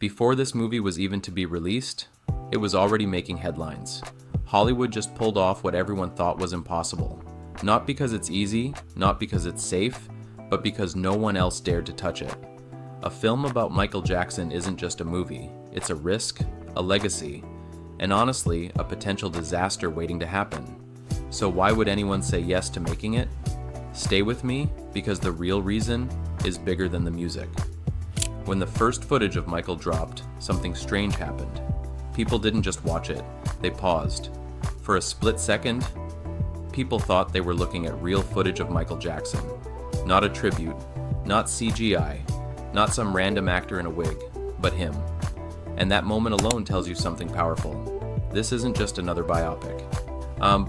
Before this movie was even to be released, it was already making headlines. Hollywood just pulled off what everyone thought was impossible. Not because it's easy, not because it's safe, but because no one else dared to touch it. A film about Michael Jackson isn't just a movie, it's a risk, a legacy, and honestly, a potential disaster waiting to happen. So why would anyone say yes to making it? Stay with me, because the real reason is bigger than the music. When the first footage of Michael dropped, something strange happened. People didn't just watch it, they paused. For a split second, people thought they were looking at real footage of Michael Jackson. Not a tribute, not CGI, not some random actor in a wig, but him. And that moment alone tells you something powerful. This isn't just another biopic.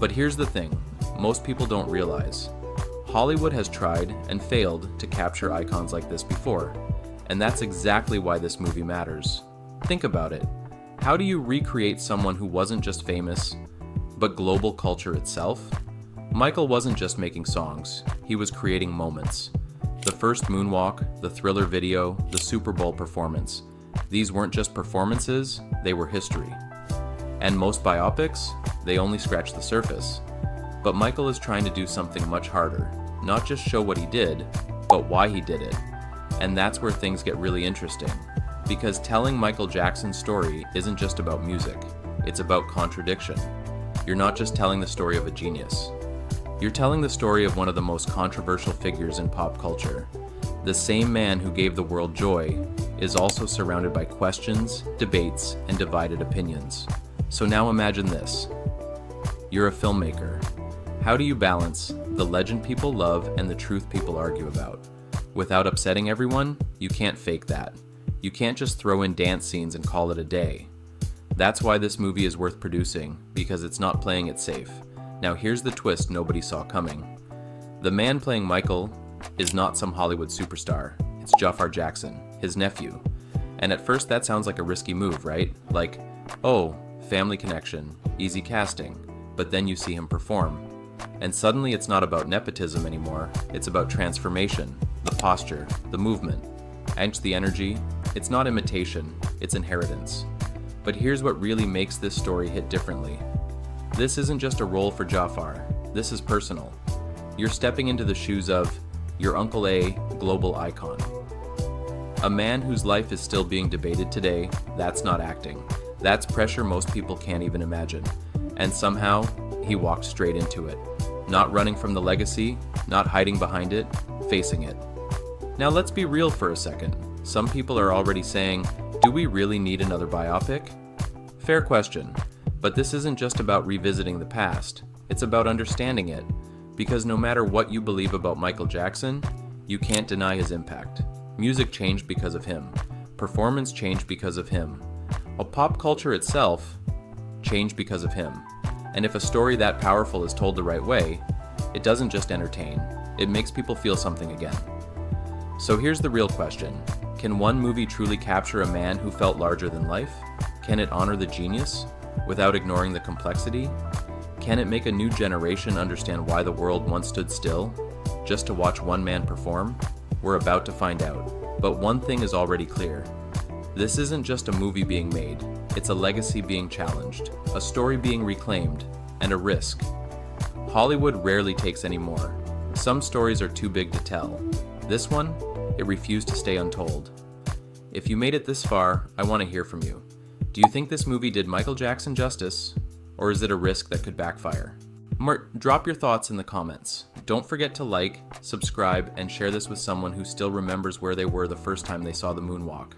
But here's the thing, most people don't realize. Hollywood has tried and failed to capture icons like this before, and that's exactly why this movie matters. Think about it. How do you recreate someone who wasn't just famous, but global culture itself? Michael wasn't just making songs, he was creating moments. The first moonwalk, the Thriller video, the Super Bowl performance. These weren't just performances, they were history. And most biopics, they only scratch the surface. But Michael is trying to do something much harder. Not just show what he did, but why he did it. And that's where things get really interesting. Because telling Michael Jackson's story isn't just about music, it's about contradiction. You're not just telling the story of a genius. You're telling the story of one of the most controversial figures in pop culture. The same man who gave the world joy is also surrounded by questions, debates, and divided opinions. So now imagine this. You're a filmmaker. How do you balance the legend people love and the truth people argue about? Without upsetting everyone, you can't fake that. You can't just throw in dance scenes and call it a day. That's why this movie is worth producing, because it's not playing it safe. Now here's the twist nobody saw coming. The man playing Michael is not some Hollywood superstar. It's Jaafar Jackson, his nephew. And at first that sounds like a risky move, right? Like, oh, family connection, easy casting. But then you see him perform. And suddenly it's not about nepotism anymore, it's about transformation, the posture, the movement, and the energy. It's not imitation, it's inheritance. But here's what really makes this story hit differently. This isn't just a role for Jaafar, this is personal. You're stepping into the shoes of your Uncle A global icon. A man whose life is still being debated today, that's not acting. That's pressure most people can't even imagine. And somehow, he walked straight into it. Not running from the legacy, not hiding behind it, facing it. Now let's be real for a second. Some people are already saying, do we really need another biopic? Fair question, but this isn't just about revisiting the past, it's about understanding it. Because no matter what you believe about Michael Jackson, you can't deny his impact. Music changed because of him. Performance changed because of him. Pop culture itself changed because of him. And if a story that powerful is told the right way, it doesn't just entertain, it makes people feel something again. So here's the real question. Can one movie truly capture a man who felt larger than life? Can it honor the genius without ignoring the complexity? Can it make a new generation understand why the world once stood still, just to watch one man perform? We're about to find out. But one thing is already clear. This isn't just a movie being made, it's a legacy being challenged, a story being reclaimed, and a risk. Hollywood rarely takes any more. Some stories are too big to tell. This one, it refused to stay untold. If you made it this far, I want to hear from you. Do you think this movie did Michael Jackson justice, or is it a risk that could backfire? Drop your thoughts in the comments. Don't forget to like, subscribe, and share this with someone who still remembers where they were the first time they saw the moonwalk.